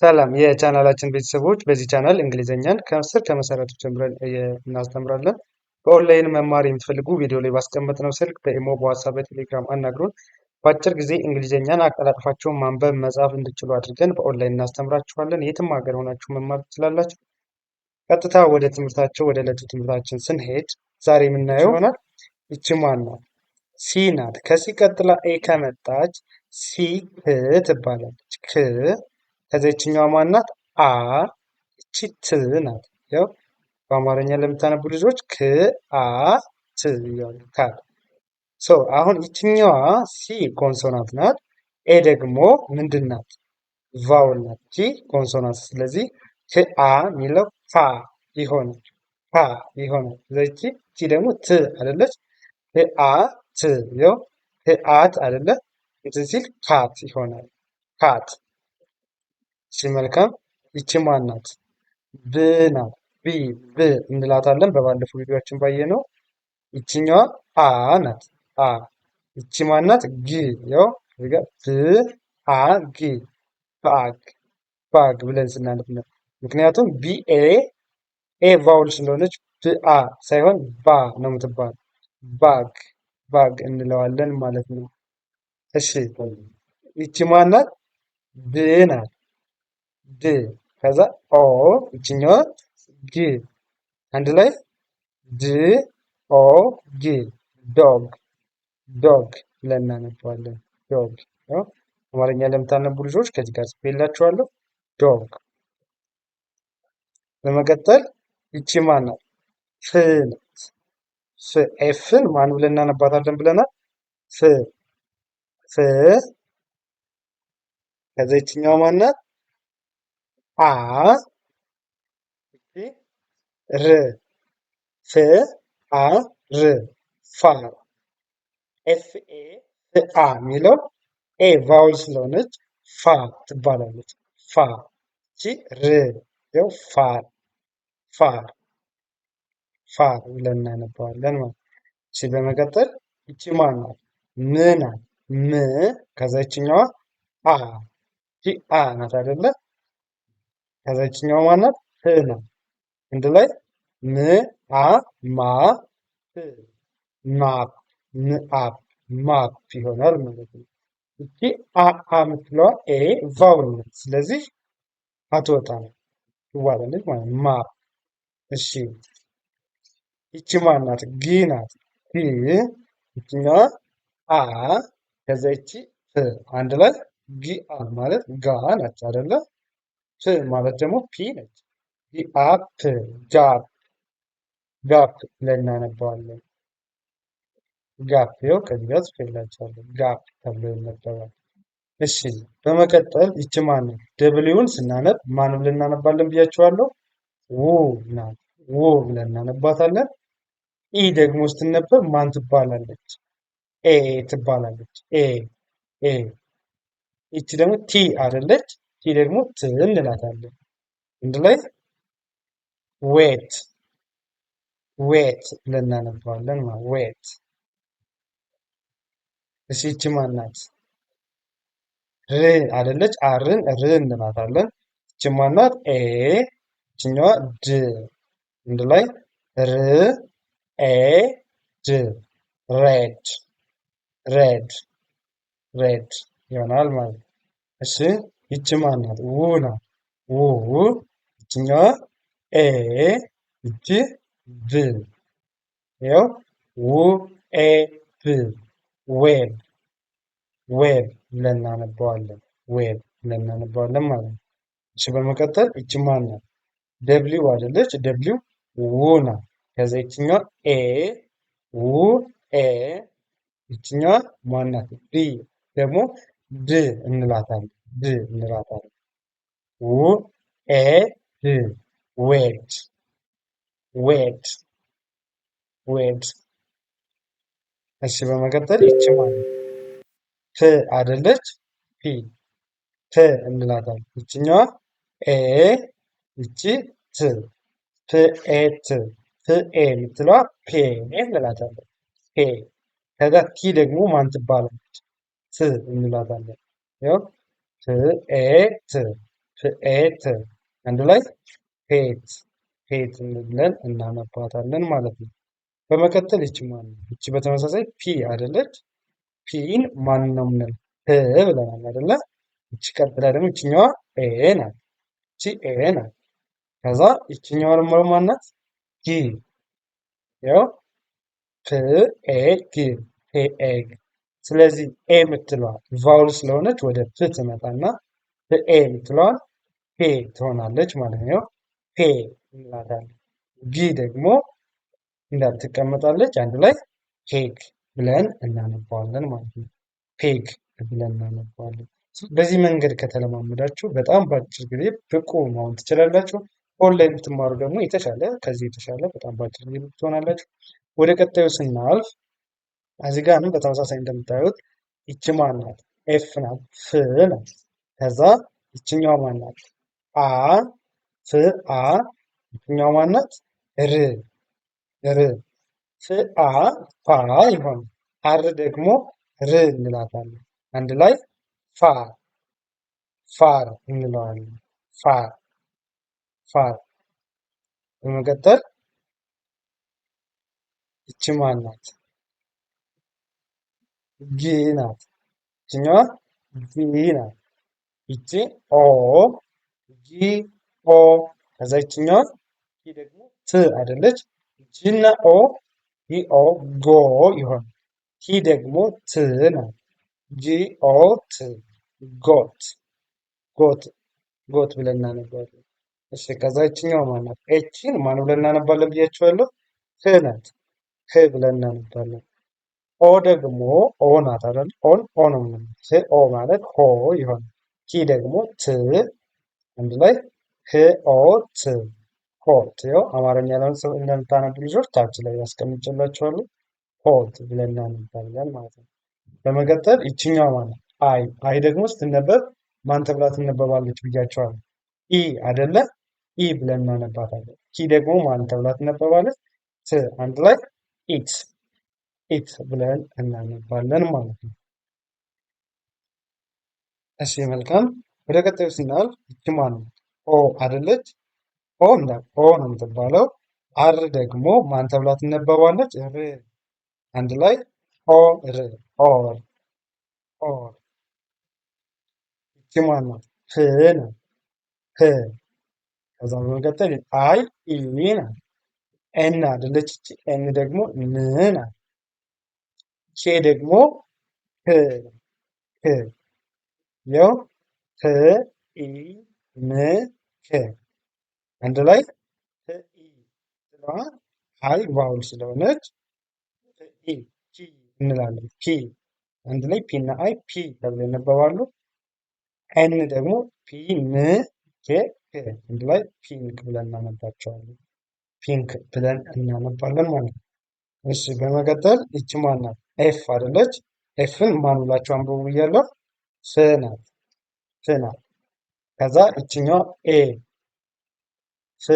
ሰላም የቻናላችን ቤተሰቦች፣ በዚህ ቻናል እንግሊዘኛን ከመሰረቱ ጀምረን እናስተምራለን። በኦንላይን መማር የምትፈልጉ ቪዲዮ ላይ ባስቀመጥነው ስልክ በኢሞ፣ በዋትስአፕ፣ በቴሌግራም አናግሩን። በአጭር ጊዜ እንግሊዘኛን አቀላጥፋችሁ ማንበብ መጻፍ እንድችሉ አድርገን በኦንላይን እናስተምራችኋለን። የትም ሀገር ሆናችሁ መማር ትችላላችሁ። ቀጥታ ወደ ትምህርታቸው ወደ ዕለቱ ትምህርታችን ስንሄድ ዛሬ የምናየው ይሆናል። ይቺ ማን ናት? ሲ ናት። ከሲ ቀጥላ ኤ ከመጣች ሲ ክ ትባላለች። ክ ከዚህኛዋ ማናት? አ እቺ ት ናት። ያው በአማርኛ ለምታነቡ ልጆች ክ አ ት ይላሉ። ካት አሁን ይችኛዋ ሲ ኮንሶናንት ናት። ኤ ደግሞ ምንድን ናት? ቫውል ናት። ጂ ኮንሶናንት። ስለዚህ ክ አ የሚለው ካ ይሆናል። ካ ይሆናል። ስለዚህ ቺ ደግሞ ት አይደለች? ክ አ ት ያው ክ አት አይደለ? እንትን ሲል ካት ይሆናል። ካት። እሺ መልካም። ይቺ ማን ናት? ብ ናት። ቢ ብ እንላታለን። በባለፈው ቪዲዮችን ባየነው ይቺኛዋ አ ናት። አ ይቺ ማን ናት? ግ ያው እዚህ ጋር ብ አ ግ ባግ ባግ ብለን ስናነብ ነው። ምክንያቱም ቢ ኤ ቫውል ስለሆነች ብ አ ሳይሆን ባ ነው የምትባል። ባግ ባግ እንለዋለን ማለት ነው። እሺ ይቺ ማን ናት? ድ ናት። ድ ከዛ ኦ ይችኛዋ ግ አንድ ላይ ድ ኦ ግ ዶግ ዶግ ብለን እናነባዋለን። ዶግ አማርኛ ለምታነቡ ልጆች ከዚህ ጋር ጽፌላችኋለሁ። ዶግ። በመቀጠል ይቺ ማን ናት? ፍ ናት። ፍ ኤፍን ማን ብለን እናነባታለን ብለናል? ፍ ፍ ከዛ ይችኛዋ ማን ናት? አ ር ፍ አ ር ፋር። ኤፍ ኤ ፍ አ የሚለው ኤ ቫውል ስለሆነች ፋ ትባላለች። ፋ እቺ ር ያው ፋር ፋር ፋር ብለን እናነባዋለን ማለት። እሺ በመቀጠል እቺ ማን ናት? ም ናት። ም ከዛ ይችኛዋ አ እቺ አ ናት አይደለ? ከዛ ይችኛዋ ማን ናት? ህ ናት። አንድ ላይ ም አ ማ ፕ ማፕ ምአፕ ማፕ ይሆናል ማለት ነው። እቺ አ የምትለዋ ኤ ቫውል ናት። ስለዚህ አትወጣም ትዋላለች ማለት ነው። ማፕ። እሺ ይቺ ማን ናት? ግ ናት። ግ ይችኛዋ አ ከዛ ይቺ ፍ አንድ ላይ ግ አ ማለት ጋ ናት አይደለ? ፍ ማለት ደግሞ ፒ ነች። ግ አፕ ጋፕ ጋፕ ብለን እናነባዋለን። ጋፕ ይኸው ከዚህ ጋር ጽፌላችኋለሁ። ጋፕ ተብሎ ይነበባል። እሺ በመቀጠል ይቺ ማን ናት? ደብሊውን ስናነብ ማን ብለን እናነባለን ብያችኋለሁ? ው ናት። ው ብለን እናነባታለን። ኢ ደግሞ ስትነበብ ማን ትባላለች? ኤ ትባላለች። ኤ ኤ ይቺ ደግሞ ቲ አይደለች? ቲ ደግሞ ት እንላታለን። አንድ ላይ ዌት ዌት ብለን እናነባዋለን። ዌት። እሺ ይቺ ማን ናት? ር አይደለች? አርን ር እንላታለን። ይቺ ማን ናት? ኤ ይችኛዋ ድ አንድ ላይ ር ኤ ድ ሬድ ሬድ ሬድ ይሆናል ማለት ነው። እሺ ይቺ ማን ናት? ው ናት። ው ይችኛዋ ኤ ይቺ ብ ያው ው ኤ ብ ዌብ ዌብ ብለን እናነባዋለን። ዌብ ብለን እናነባዋለን ማለት ነው። እሺ በመቀጠል ይቺ ማን ናት? ደብሊው አይደለች? ደብሊው ው ናት። ከዛ ይችኛዋ ኤ ው ኤ ይችኛዋ ማን ናት? ዲ ደግሞ ድ እንላታለን። ድ እንላታለን። ው ኤ ድ ዌድ ዌድ ዌድ። እሺ በመቀጠል ይቺ ማን ናት? ፍ አይደለች? ፒ ት እንላታለን። ይችኛዋ ኤ ይቺ ት ፕ ኤ ት ፕ ኤ የምትለዋ ፔ እንላታለን። ፔ ከዛ ቲ ደግሞ ማን ትባላለች? ት እንላታለን። ያው ት ኤ ት ፍኤት አንድ ላይ ፔት ፔት ብለን እናነባታለን ማለት ነው። በመቀጠል ይቺ ማን ነው? ይቺ በተመሳሳይ ፒ አይደለች? ፒን ማን ነው የምንለው? ፕ ብለናል አይደለ? ይቺ ቀጥላ ደግሞ ይችኛዋ ኤ ናት። ይቺ ኤ ናት። ከዛ ይችኛዋ ደግሞ ማናት? ጊ ያው ፕ ኤ ግ ፔ ኤግ። ስለዚህ ኤ የምትለዋ ቫውል ስለሆነች ወደ ፕ ትመጣና ፕ ኤ የምትለዋ ፔ ትሆናለች ማለት ነው። ፔ እንላታለን። ጊ ደግሞ እንዳትቀመጣለች አንድ ላይ ፔግ ብለን እናነባዋለን ማለት ነው። ፔግ ብለን እናነባዋለን። በዚህ መንገድ ከተለማመዳችሁ በጣም በአጭር ጊዜ ብቁ መሆን ትችላላችሁ። ኦንላይን ብትማሩ ደግሞ የተሻለ ከዚህ የተሻለ በጣም በአጭር ጊዜ ትሆናላችሁ። ወደ ቀጣዩ ስናልፍ እዚህ ጋር በተመሳሳይ እንደምታዩት ይቺ ማናት? ኤፍ ናት። ፍ ናት። ከዛ ይችኛዋ ማናት? አ ፍ አ ይችኛዋ ማናት? ር ር ፍ አ ፋ ይሆን። አር ደግሞ ር እንላታለን። አንድ ላይ ፋር ፋር እንለዋለን። ፋር ፋር። በመቀጠል ይቺ ማናት? ጊ ናት። ይችኛዋ ጊ ናት። ይቺ ኦ ጊ ኦ። ከዛ ይችኛዋ ጊ ደግሞ ት አይደለች? ጂ እና ኦ ጊ ኦ ጎ ይሆን። ቲ ደግሞ ት ናት። ጂ ኦ ት ጎት ጎት ጎት ብለን እናነባለን። እሺ ከዛ ይችኛዋ ማናት? ኤችን ማን ብለን እናነባለን ብያችኋለሁ? ህ ናት። ህ ብለን እናነባለን። ኦ ደግሞ ኦ ናት አይደል? ኦን ኦ ነው የምንለው። ኦ ማለት ሆ ይሆናል። ቲ ደግሞ ት አንድ ላይ ህ ኦ ት ሆት። ያው አማርኛ እንደምታነቡ ልጆች ታች ላይ ያስቀምጬላችኋለሁ። ሆት ብለን እናነባለን ማለት ነው። በመቀጠል ይችኛዋ ማናት? አይ አይ ደግሞ ስትነበብ ማን ተብላ ትነበባለች ብያቸዋለሁ? ኢ አይደለ? ኢ ብለን እናነባታለን። ቲ ደግሞ ማን ተብላ ትነበባለች? ት አንድ ላይ ኢት ኢት ብለን እናነባለን ማለት ነው። እሺ መልካም። ወደ ቀጣዩ ስናልፍ ይቺ ማን ናት? ኦ አይደለች? ኦ እንዳ ኦ ነው የምትባለው። አር ደግሞ ማን ተብላ ትነበባለች? ር አንድ ላይ ኦ ር ኦር ኦር። ይቺ ማን ናት? ህ ናት። ህ ከዛ በመቀጠል አይ ኢ ናት። ኤን አይደለች? ይቺ ኤን ደግሞ ን ናት። ኬ ደግሞ ህ ህ ያው ህ ኢ ን ክ አንድ ላይ ህ ኢ ስለሆነ አይ ቫውል ስለሆነች ኢ ፒ እንላለን። ፒ አንድ ላይ ፒ እና አይ ፒ ተብለው ይነበባሉ። ኤን ደግሞ ፒ ን ኬ ክ አንድ ላይ ፒንክ ብለን እናነባቸዋለን። ፒንክ ብለን እናነባለን ማለት ነው። እሺ በመቀጠል ይቺ ማን ናት? ኤፍ አይደለች? ኤፍን ማን ብላችሁ አንብቡ ብያለሁ? ፍ ናት። ፍ ናት። ከዛ ይችኛዋ ኤ ፍ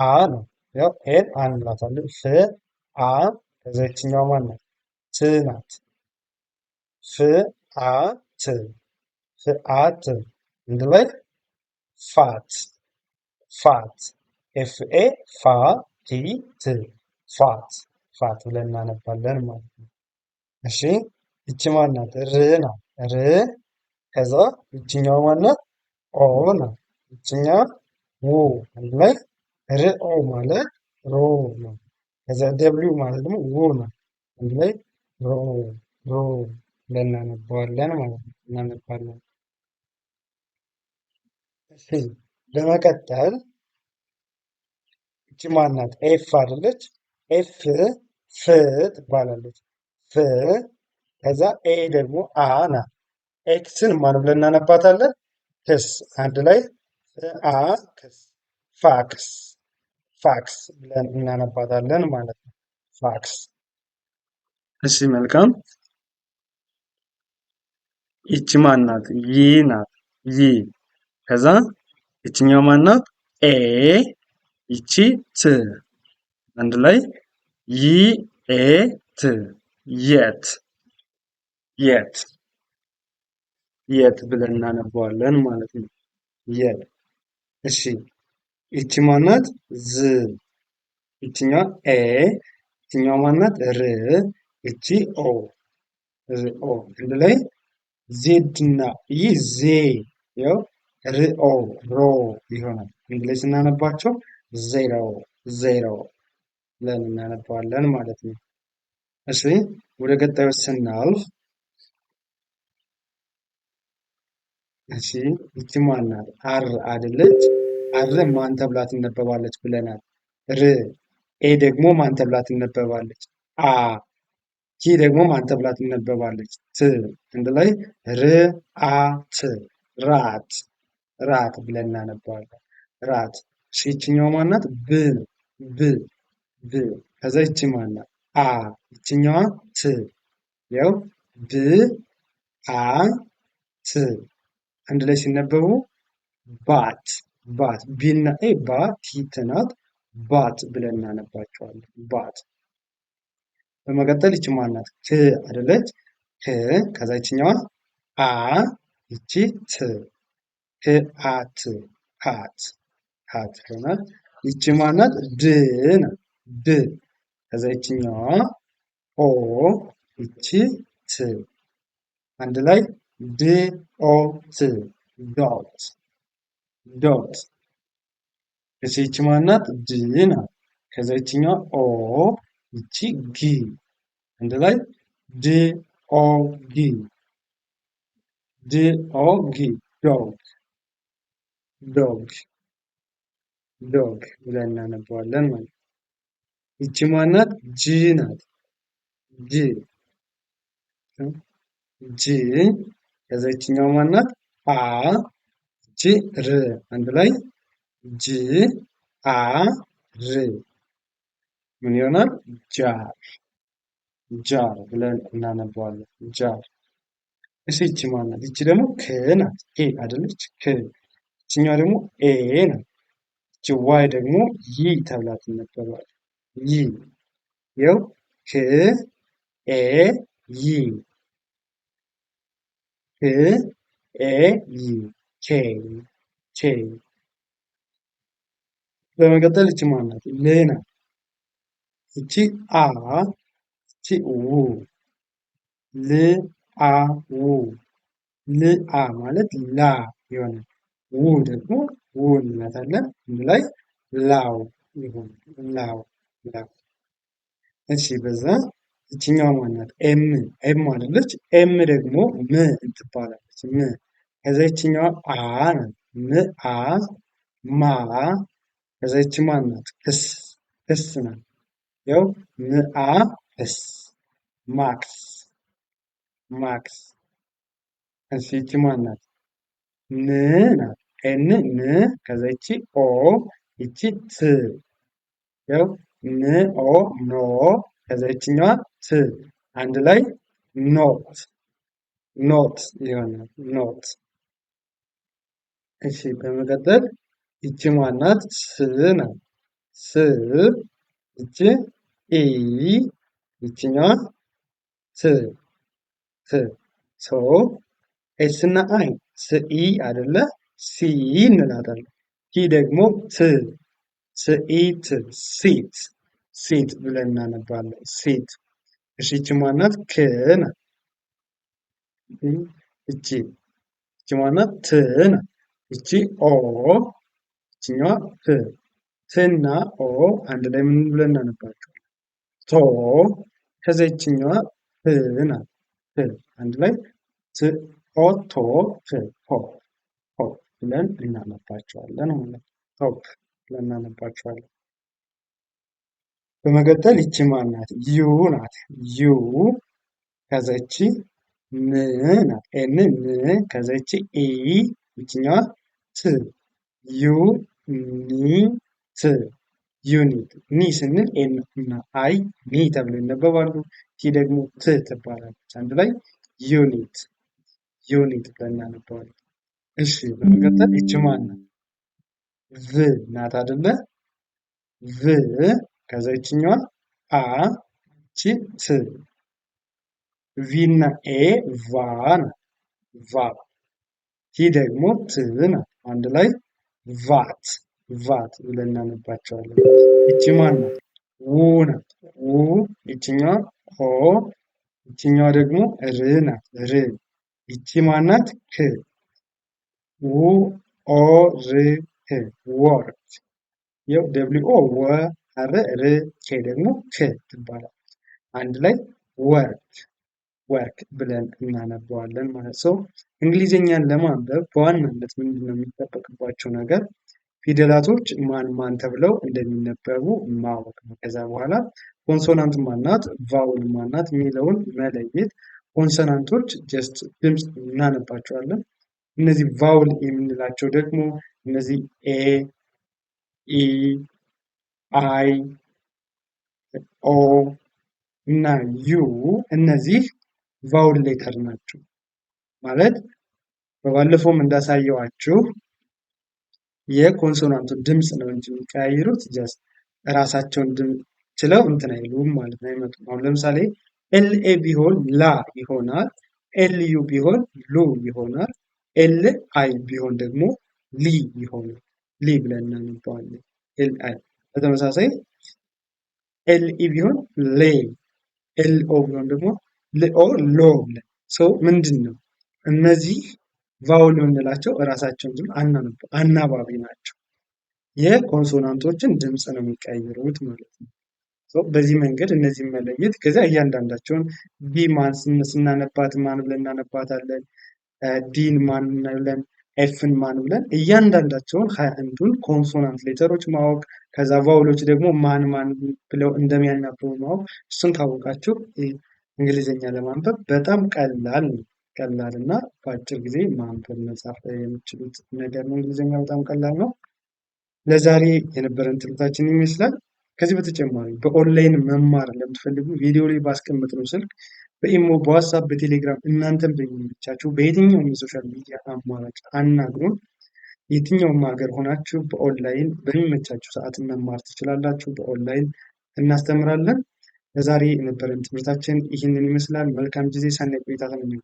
አ ነው። ያው ኤን አንላታለን። ፍ አ ከዛ ይችኛዋ ማን ናት? ት ናት። ፍ አ ት ፍ አ ት አንድ ላይ ፋት ፋት ኤፍ ኤ ፋ ቲ ት ፋት ፋት ብለን እናነባለን ማለት ነው። እሺ ይቺ ማን ናት? ር ናት። ር ከዛ ይችኛዋ ማን ናት? ኦ ናት። ይችኛዋ ው አንድ ላይ ርኦ ማለት ሮ ነው። ከዛ ደብሊው ማለት ደግሞ ው ነው። አንድ ላይ ሮ ሮ ብለን እናነባዋለን ማለት ነው። እናነባለን። እሺ በመቀጠል ይቺ ማን ናት? ኤፍ አይደለች? ኤፍ ፍ ትባላለች። ፍ ከዛ ኤ ደግሞ አ ናት። ኤክስን ማን ብለን እናነባታለን? ክስ አንድ ላይ አ ክስ ፋክስ ፋክስ ብለን እናነባታለን ማለት ነው። ፋክስ። እሺ መልካም። ይቺ ማን ናት? ይ ናት። ይ ከዛ ይችኛው ማን ናት? ኤ ይቺ ት አንድ ላይ ይ ኤ ት የት የት የት ብለን እናነባዋለን ማለት ነው። የ። እሺ ይቺ ማናት? ዝ። ይችኛዋ ኤ። ይችኛዋ ማናት? ር። እቺ ኦ። ኦ አንድ ላይ ዜድ እና ይህ ዜ። ያው ርኦ ሮ ይሆናል። አንድ ላይ ስናነባቸው ዜሮ ዜሮ ብለን እናነባዋለን ማለት ነው። እሺ ወደ ቀጣዩ ስናልፍ እሺ ይቺ ማናት? አር አይደለች? አር ማን ተብላ ትነበባለች ብለናል? ር። ኤ ደግሞ ማን ተብላ ትነበባለች? አ። ቲ ደግሞ ማን ተብላ ትነበባለች? ት። አንድ ላይ ር አ ት ራት ራት ብለን እናነባዋለን። ራት። እሺ ይችኛዋ ማናት? ብ ብ ብ። ከዛ ይቺ ማናት? አ። ይችኛዋ ት። ያው ብ አ ት አንድ ላይ ሲነበቡ ባት ባት። ቢና ኤ ባ ቲ ት ናት። ባት ብለን እናነባቸዋለን። ባት። በመቀጠል ይቺ ማናት? ክ አይደለች? ክ ከዛ ይችኛዋ አ ይቺ ት ክአት ካት ካት ይሆናል። ይቺ ማናት? ድ ናት። ድ ከዛ ይችኛዋ ኦ ይቺ ት አንድ ላይ ድ ኦ ት ዶት ዶት። እሺ ይቺ ማናት? ድ ናት። ከዛ ይችኛዋ ኦ ይቺ ጊ አንድ ላይ ድ ኦ ጊ ድ ኦ ጊ ዶግ ዶግ ዶግ ብለን እናነበዋለን ማለት ነው። ይቺ ማናት? ጅ ናት። ጅ ጅ ከዛ ይችኛው ማናት? አ ይቺ ር አንድ ላይ ጅ አ ር ምን ይሆናል? ጃር ጃር ብለን እናነበዋለን። ጃር። እሺ ይቺ ማናት? ይቺ ደግሞ ክ ናት። ኬ አይደለች? ክ ይችኛዋ ደግሞ ኤ ናት። ይቺ ዋይ ደግሞ ይ ተብላ ትነበባለች። ይ ይኸው ክ ኤ ይ ክ ኤ ይ ኬ ኬ። በመቀጠል ይቺ ማናት? ል ናት። ይቺ አ ይቺ ው ል አ ው ል አ ማለት ላ ይሆናል። ው ደግሞ ው እንላታለን። አንድ ላይ ላው ይሆናል። ላው ላው። እሺ በዛ ይችኛዋ ማናት? ኤም ኤም አይደለች? ኤም ደግሞ ም ትባላለች። ም ከዛ ይችኛዋ አ ናት። ም አ ማ ከዛ ይቺ ማናት? ክስ ክስ ናት። ያው ም አ ክስ ማክስ ማክስ። እሺ ይቺ ማናት? ን ናት። ኤን ን ከዛ ይቺ ኦ ይቺ ት ያው ን ኦ ኖ ከዛ ይችኛዋ ት አንድ ላይ ኖት ኖት ይሆናል። ኖት። እሺ በመቀጠል ይቺ ማናት? ስ ናት። ስ ይቺ ኢ ይችኛዋ ት ት ሶ ኤስ እና አይ ስኢ አይደለ? ሲ እንላታለን። ቲ ደግሞ ት ስኢት ሲት ሲት ብለን እናነባለን። ሲት። እሺ ይቺ ማናት? ክ ናት። እቺ ማናት? ት ናት። እቺ ኦ ይችኛዋ ት ትና ኦ አንድ ላይ ምን ብለን እናነባቸዋለን? ቶ ከዛ ይችኛዋ ት ናት። ት አንድ ላይ ት ኦ ቶ ት ቶ ቶ ብለን እናነባቸዋለን ማለት ነው። ቶፕ ብለን እናነባቸዋለን። በመቀጠል ይቺ ማናት? ዩ ናት። ዩ ከዛ ይቺ ን ናት። ኤን ን ከዛ ይቺ ኢ ይችኛዋ ት ዩ ኒ ት ዩኒት። ኒ ስንል ኤን እና አይ ኒ ተብለው ይነበባሉ። ቲ ደግሞ ት ትባላለች። አንድ ላይ ዩኒት ዩኒት ብለን እናነባዋለን። እሺ በመቀጠል ይቺ ማናት? ቭ ናት አይደለ? ቭ ከዛ ይችኛዋ አ ቺ ት ቪ እና ኤ ቫ ናት። ቫ ቲ ደግሞ ት ናት። አንድ ላይ ቫት ቫት ብለን እናነባቸዋለን። ይቺ ማን ናት? ው ናት። ው ይችኛዋ ሆ ይችኛዋ ደግሞ ር ናት። ር ይቺ ማናት? ክ ው ኦ ር ክ ወርክ ይኸው ደብሊው ኦ ወ አረ ር ኬ ደግሞ ክ ትባላለች። አንድ ላይ ወርክ ወርክ ብለን እናነበዋለን ማለት ነው። እንግሊዝኛን ለማንበብ በዋናነት ምንድነው የሚጠበቅባቸው ነገር ፊደላቶች ማን ማን ተብለው እንደሚነበቡ ማወቅ ነው። ከዛ በኋላ ኮንሶናንት ማናት፣ ቫውል ማናት የሚለውን መለየት። ኮንሶናንቶች ጀስት ድምፅ እናነባቸዋለን። እነዚህ ቫውል የምንላቸው ደግሞ እነዚህ ኤ፣ ኢ፣ አይ፣ ኦ እና ዩ እነዚህ ቫውል ሌተር ናቸው። ማለት በባለፈውም እንዳሳየዋችሁ የኮንሶናንቱን ድምፅ ነው እንጂ የሚቀያይሩት ጀስት ራሳቸውን ድምፅ ችለው እንትን አይሉም ማለት ነው፣ አይመጡም። አሁን ለምሳሌ ኤልኤ ቢሆን ላ ይሆናል። ኤልዩ ቢሆን ሉ ይሆናል። ኤል አይ ቢሆን ደግሞ ሊ ይሆናል። ሊ ብለን እናነባዋለን። ኤል አይ በተመሳሳይ ኤልኢ ቢሆን ሌ፣ ኤልኦ ቢሆን ደግሞ ልኦ ሎ ብለን ሰው ምንድን ነው እነዚህ ቫውል የምንላቸው እራሳቸውን ድምፅ አናባቢ ናቸው። የኮንሶናንቶችን ድምፅ ነው የሚቀይሩት ማለት ነው። በዚህ መንገድ እነዚህን መለየት ከዚያ እያንዳንዳቸውን ዲ ማን ስናነባት ማን ብለን እናነባታለን፣ ዲን ማን ብለን፣ ኤፍን ማን ብለን እያንዳንዳቸውን 21ዱን ኮንሶናንት ሌተሮች ማወቅ ከዛ ቫውሎች ደግሞ ማን ማን ብለው እንደሚያናብቡ ማወቅ። እሱን ካወቃችሁ እንግሊዝኛ ለማንበብ በጣም ቀላል ነው። ቀላል እና በአጭር ጊዜ ማንበብ መጻፍ የሚችሉት ነገር ነው። እንግሊዝኛ በጣም ቀላል ነው። ለዛሬ የነበረን ትምህርታችን ይመስላል። ከዚህ በተጨማሪ በኦንላይን መማር ለምትፈልጉ ቪዲዮ ላይ ባስቀመጥነው ስልክ በኢሞ፣ በዋትስአፕ፣ በቴሌግራም እናንተም በሚመቻችሁ በየትኛውም የሶሻል ሚዲያ አማራጭ አናግሩን። የትኛውም ሀገር ሆናችሁ በኦንላይን በሚመቻችሁ ሰዓት መማር ትችላላችሁ። በኦንላይን እናስተምራለን። ለዛሬ የነበረን ትምህርታችን ይህንን ይመስላል። መልካም ጊዜ፣ ሰናይ ቆይታ ተመኘሁ።